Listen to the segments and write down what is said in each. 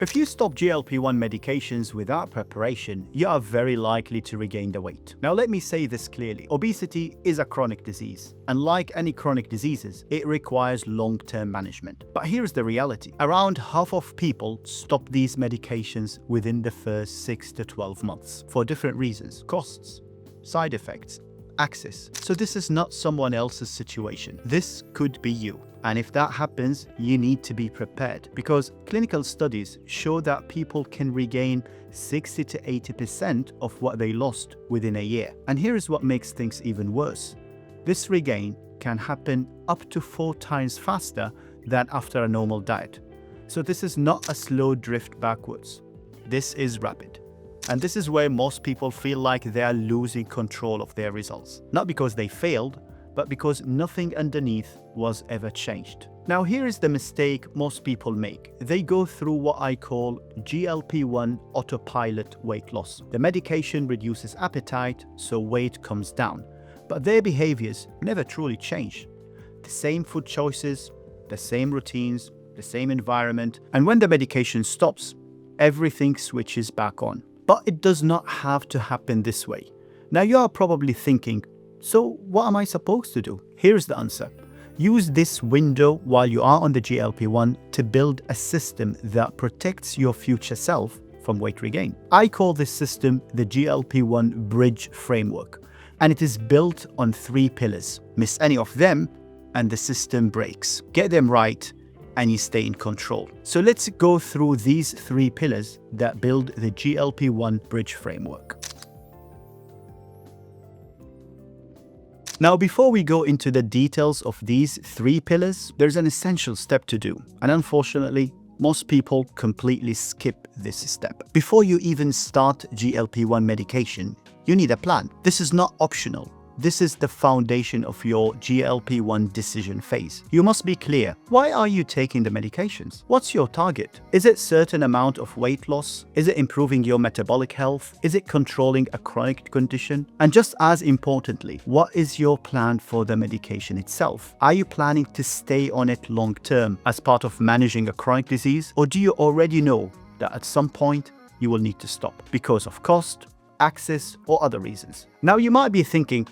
If you stop GLP-1 medications without preparation, you are very likely to regain the weight. Now let me say this clearly. Obesity is a chronic disease, and like any chronic diseases, it requires long-term management. But here's the reality. Around half of people stop these medications within the first 6 to 12 months for different reasons: costs, side effects, access. So this is not someone else's situation. This could be you. And if that happens, you need to be prepared, because clinical studies show that people can regain 60 to 80% of what they lost within a year. And here is what makes things even worse. This regain can happen up to 4 times faster than after a normal diet. So this is not a slow drift backwards. This is rapid. And this is where most people feel like they are losing control of their results. Not because they failed, but because nothing underneath was ever changed. Now here is the mistake most people make. They go through what I call GLP-1 autopilot weight loss. The medication reduces appetite, so weight comes down. But their behaviors never truly change. The same food choices, the same routines, the same environment. And when the medication stops, everything switches back on. But it does not have to happen this way. Now you are probably thinking, so what am I supposed to do? Here's the answer. Use this window while you are on the GLP-1 to build a system that protects your future self from weight regain. I call this system the GLP-1 Bridge Framework, and it is built on 3 pillars. Miss any of them and the system breaks. Get them right and you stay in control. So let's go through these 3 pillars that build the GLP-1 Bridge Framework. Now, before we go into the details of these 3 pillars, there's an essential step to do. And unfortunately, most people completely skip this step. Before you even start GLP-1 medication, you need a plan. This is not optional. This is the foundation of your GLP-1 decision phase. You must be clear. Why are you taking the medications? What's your target? Is it a certain amount of weight loss? Is it improving your metabolic health? Is it controlling a chronic condition? And just as importantly, what is your plan for the medication itself? Are you planning to stay on it long term as part of managing a chronic disease? Or do you already know that at some point you will need to stop because of cost, access, or other reasons? Now you might be thinking,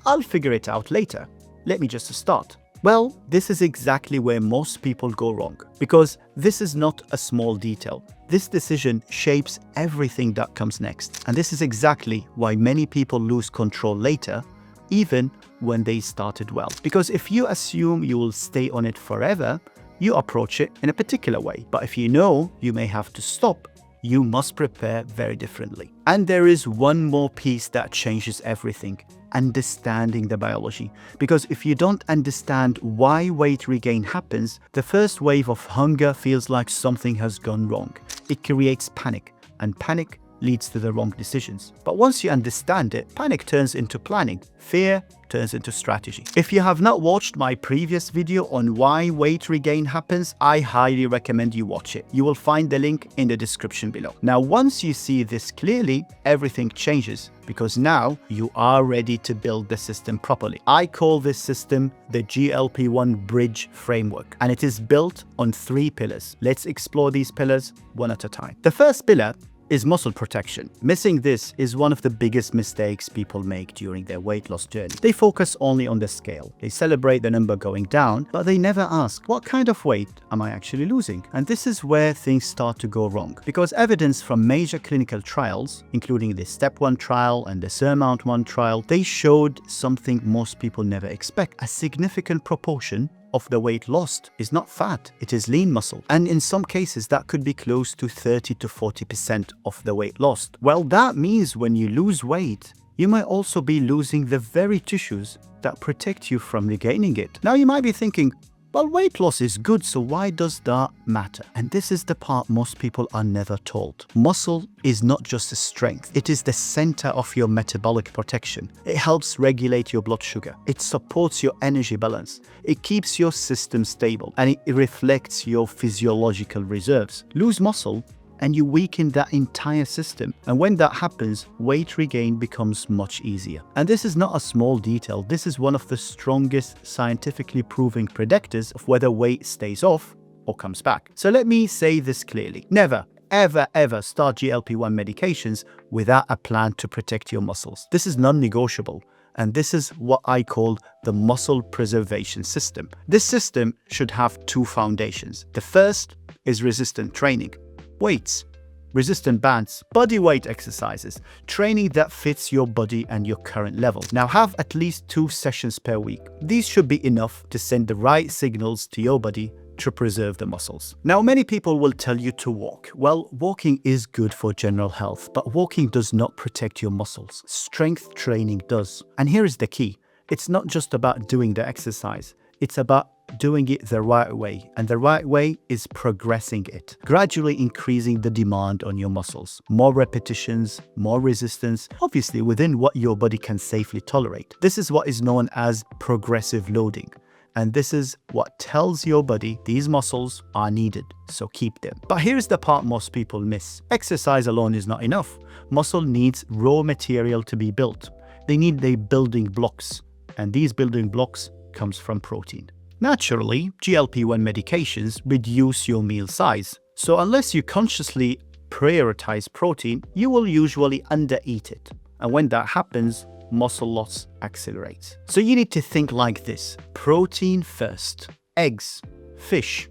I'll figure it out later. Let me just start. Well, this is exactly where most people go wrong, because this is not a small detail. This decision shapes everything that comes next. And this is exactly why many people lose control later, even when they started well. Because if you assume you will stay on it forever, you approach it in a particular way. But if you know you may have to stop, you must prepare very differently. And there is one more piece that changes everything: understanding the biology. Because if you don't understand why weight regain happens, the first wave of hunger feels like something has gone wrong. It creates panic, and panic leads to the wrong decisions. But once you understand it, panic turns into planning. Fear turns into strategy. If you have not watched my previous video on why weight regain happens, I highly recommend you watch it. You will find the link in the description below. Now, once you see this clearly, everything changes, because now you are ready to build the system properly. I call this system the GLP-1 Bridge Framework, and it is built on 3 pillars. Let's explore these pillars one at a time. The first pillar is muscle protection. Missing this is one of the biggest mistakes people make during their weight loss journey. They focus only on the scale. They celebrate the number going down, but they never ask, what kind of weight am I actually losing? And this is where things start to go wrong, because evidence from major clinical trials, including the Step 1 trial and the Zepbound 1 trial, they showed something most people never expect. A significant proportion of the weight lost is not fat, it is lean muscle. And in some cases, that could be close to 30 to 40% of the weight lost. Well, that means when you lose weight, you might also be losing the very tissues that protect you from regaining it. Now you might be thinking, well, weight loss is good, so why does that matter? And this is the part most people are never told. Muscle is not just a strength. It is the center of your metabolic protection. It helps regulate your blood sugar. It supports your energy balance. It keeps your system stable, and it reflects your physiological reserves. Lose muscle and you weaken that entire system. And when that happens, weight regain becomes much easier. And this is not a small detail. This is one of the strongest scientifically proven predictors of whether weight stays off or comes back. So let me say this clearly. Never, ever start GLP-1 medications without a plan to protect your muscles. This is non-negotiable. And this is what I call the muscle preservation system. This system should have two foundations. The first is resistant training, weights, resistant bands, body weight exercises, training that fits your body and your current level. Now have at least 2 sessions per week. These should be enough to send the right signals to your body to preserve the muscles. Now, many people will tell you to walk. Well, walking is good for general health, but walking does not protect your muscles. Strength training does. And here is the key. It's not just about doing the exercise. It's about doing it the right way. And the right way is progressing it, gradually increasing the demand on your muscles. More repetitions, more resistance, obviously within what your body can safely tolerate. This is what is known as progressive loading. And this is what tells your body these muscles are needed, so keep them. But here's the part most people miss. Exercise alone is not enough. Muscle needs raw material to be built. They need the building blocks, and these building blocks comes from protein. Naturally, GLP-1 medications reduce your meal size. So unless you consciously prioritize protein, you will usually undereat it. And when that happens, muscle loss accelerates. So you need to think like this. Protein first. Eggs, fish,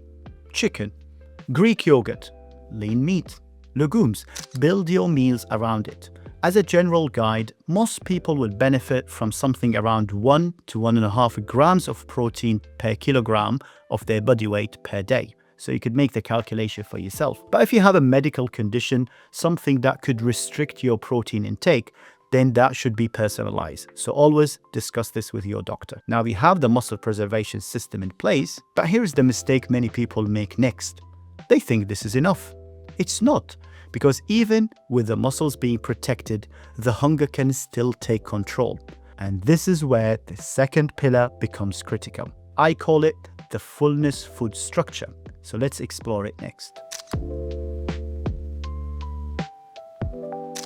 chicken, Greek yogurt, lean meat, legumes. Build your meals around it. As a general guide, most people will benefit from something around 1 to 1.5 grams of protein per kilogram of their body weight per day. So you could make the calculation for yourself. But if you have a medical condition, something that could restrict your protein intake, then that should be personalized. So always discuss this with your doctor. Now we have the muscle preservation system in place, but here's the mistake many people make next. They think this is enough. It's not, because even with the muscles being protected, the hunger can still take control. And this is where the second pillar becomes critical. I call it the fullness food structure. So let's explore it next.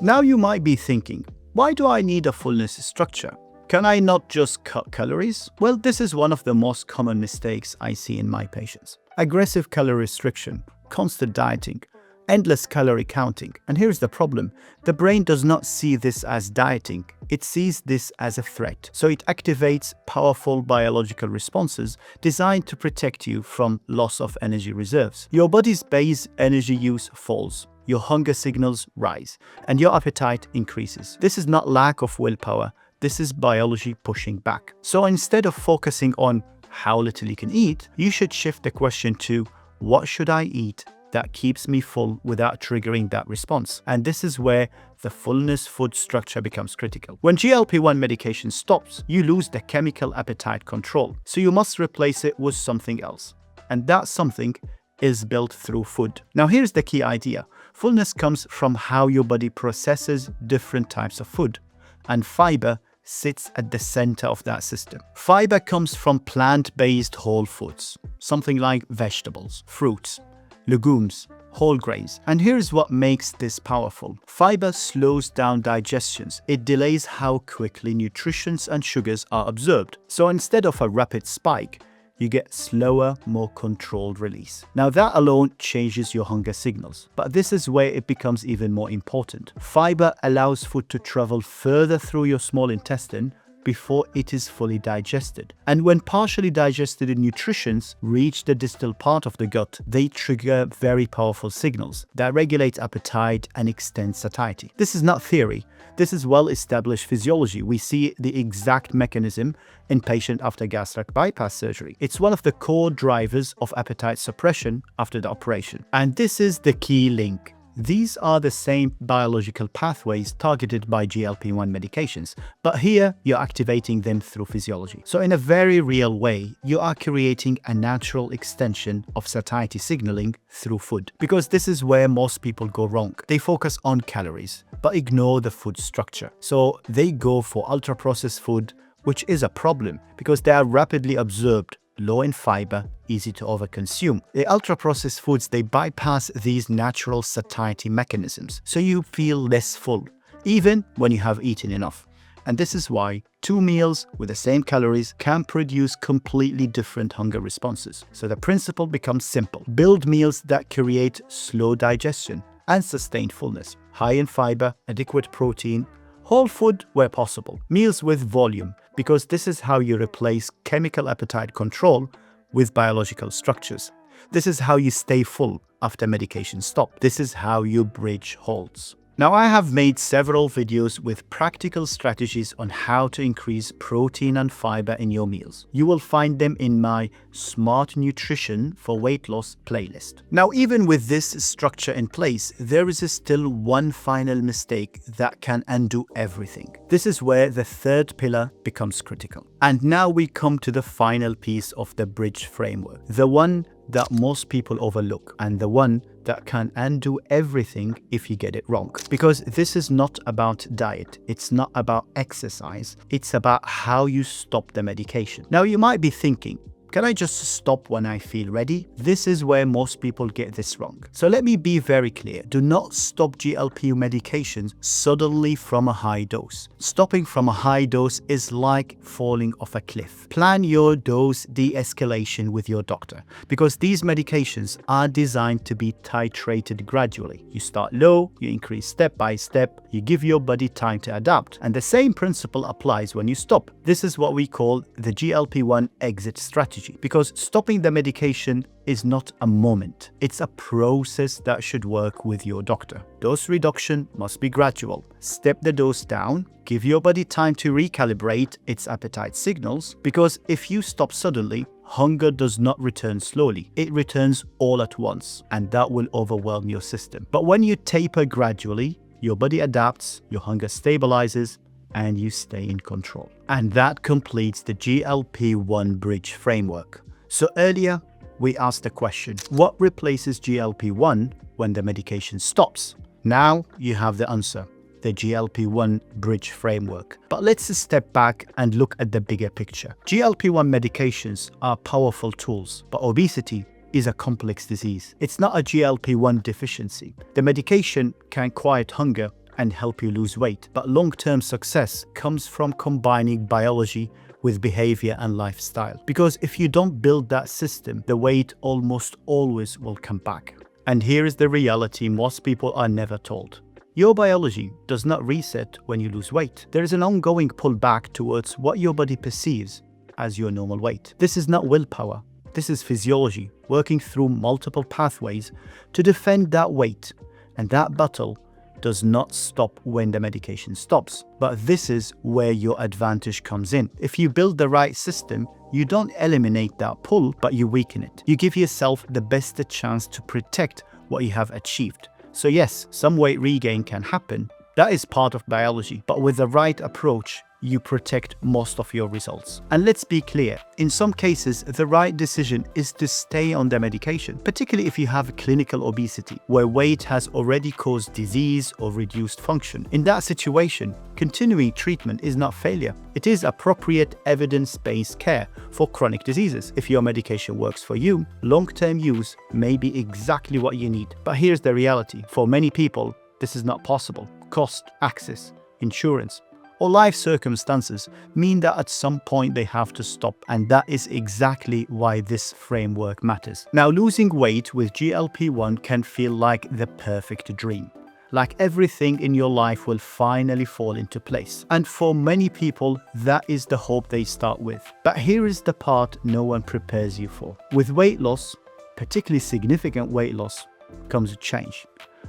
Now you might be thinking, why do I need a fullness structure? Can I not just cut calories? Well, this is one of the most common mistakes I see in my patients. Aggressive calorie restriction, constant dieting, endless calorie counting. And here's the problem. The brain does not see this as dieting. It sees this as a threat. So it activates powerful biological responses designed to protect you from loss of energy reserves. Your body's base energy use falls. Your hunger signals rise, and your appetite increases. This is not lack of willpower, this is biology pushing back. So instead of focusing on how little you can eat, you should shift the question to, what should I eat that keeps me full without triggering that response? And this is where the fullness food structure becomes critical. When GLP-1 medication stops, you lose the chemical appetite control. So you must replace it with something else. And that something is built through food. Now here's the key idea. Fullness comes from how your body processes different types of food, and fiber sits at the center of that system. Fiber comes from plant-based whole foods, something like vegetables, fruits, legumes, whole grains. And here's what makes this powerful. Fiber slows down digestions. It delays how quickly nutrients and sugars are absorbed. So instead of a rapid spike, you get slower, more controlled release. Now that alone changes your hunger signals, but this is where it becomes even more important. Fiber allows food to travel further through your small intestine before it is fully digested. And when partially digested nutrients reach the distal part of the gut, they trigger very powerful signals that regulate appetite and extend satiety. This is not theory. This is well-established physiology. We see the exact mechanism in patients after gastric bypass surgery. It's one of the core drivers of appetite suppression after the operation. And this is the key link. These are the same biological pathways targeted by GLP-1 medications, but here you're activating them through physiology. So in a very real way, you are creating a natural extension of satiety signaling through food. Because this is where most people go wrong. They focus on calories, but ignore the food structure. So they go for ultra-processed food, which is a problem because they are rapidly absorbed, low in fiber, easy to overconsume. The ultra-processed foods, they bypass these natural satiety mechanisms, so you feel less full, even when you have eaten enough. And this is why 2 meals with the same calories can produce completely different hunger responses. So the principle becomes simple. Build meals that create slow digestion and sustained fullness, high in fiber, adequate protein, whole food where possible, meals with volume, because this is how you replace chemical appetite control with biological structures. This is how you stay full after medication stop. This is how you bridge holes. Now, I have made several videos with practical strategies on how to increase protein and fiber in your meals. You will find them in my Smart Nutrition for Weight Loss playlist. Now, even with this structure in place, there is still one final mistake that can undo everything. This is where the third pillar becomes critical. And now we come to the final piece of the bridge framework, the one that most people overlook, and the one that can undo everything if you get it wrong. Because this is not about diet, it's not about exercise, it's about how you stop the medication. Now you might be thinking, can I just stop when I feel ready? This is where most people get this wrong. So let me be very clear. Do not stop GLP medications suddenly from a high dose. Stopping from a high dose is like falling off a cliff. Plan your dose de-escalation with your doctor, because these medications are designed to be titrated gradually. You start low, you increase step by step, you give your body time to adapt. And the same principle applies when you stop. This is what we call the GLP-1 exit strategy. Because stopping the medication is not a moment. It's a process that should work with your doctor. Dose reduction must be gradual. Step the dose down, give your body time to recalibrate its appetite signals, because if you stop suddenly, hunger does not return slowly. It returns all at once, and that will overwhelm your system. But when you taper gradually, your body adapts, your hunger stabilizes, and you stay in control. And that completes the GLP-1 Bridge Framework. So earlier, we asked the question, what replaces GLP-1 when the medication stops? Now you have the answer, the GLP-1 Bridge Framework. But let's step back and look at the bigger picture. GLP-1 medications are powerful tools, but obesity is a complex disease. It's not a GLP-1 deficiency. The medication can quiet hunger and help you lose weight. But long-term success comes from combining biology with behavior and lifestyle. Because if you don't build that system, the weight almost always will come back. And here is the reality most people are never told. Your biology does not reset when you lose weight. There is an ongoing pull back towards what your body perceives as your normal weight. This is not willpower. This is physiology working through multiple pathways to defend that weight. And that battle does not stop when the medication stops. But this is where your advantage comes in. If you build the right system, you don't eliminate that pull, but you weaken it. You give yourself the best chance to protect what you have achieved. So yes, some weight regain can happen. That is part of biology. But with the right approach, you protect most of your results. And let's be clear, in some cases, the right decision is to stay on the medication, particularly if you have clinical obesity, where weight has already caused disease or reduced function. In that situation, continuing treatment is not failure. It is appropriate evidence-based care for chronic diseases. If your medication works for you, long-term use may be exactly what you need. But here's the reality. For many people, this is not possible. Cost, access, insurance, or life circumstances mean that at some point they have to stop, and that is exactly why this framework matters. Now, losing weight with GLP-1 can feel like the perfect dream. Like everything in your life will finally fall into place. And for many people, that is the hope they start with. But here is the part no one prepares you for. With weight loss, particularly significant weight loss, comes a change.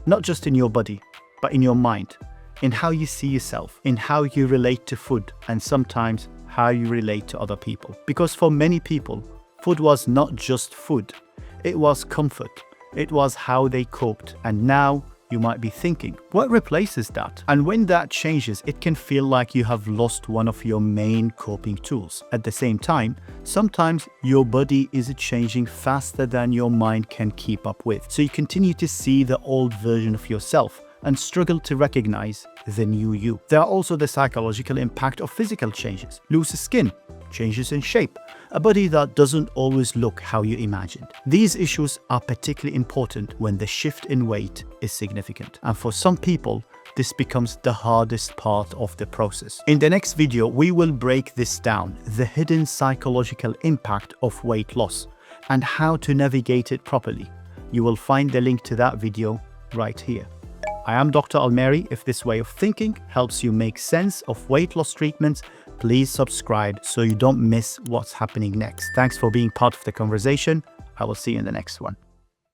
Not just in your body, but in your mind, in how you see yourself, in how you relate to food, and sometimes how you relate to other people. Because for many people, food was not just food, it was comfort, it was how they coped. And now you might be thinking, what replaces that? And when that changes, it can feel like you have lost one of your main coping tools. At the same time, sometimes your body is changing faster than your mind can keep up with. So you continue to see the old version of yourself and struggle to recognize the new you. There are also the psychological impact of physical changes. Loose skin, changes in shape, a body that doesn't always look how you imagined. These issues are particularly important when the shift in weight is significant. And for some people, this becomes the hardest part of the process. In the next video, we will break this down, the hidden psychological impact of weight loss and how to navigate it properly. You will find the link to that video right here. I am Dr. Almeri. If this way of thinking helps you make sense of weight loss treatments, please subscribe so you don't miss what's happening next. Thanks for being part of the conversation. I will see you in the next one.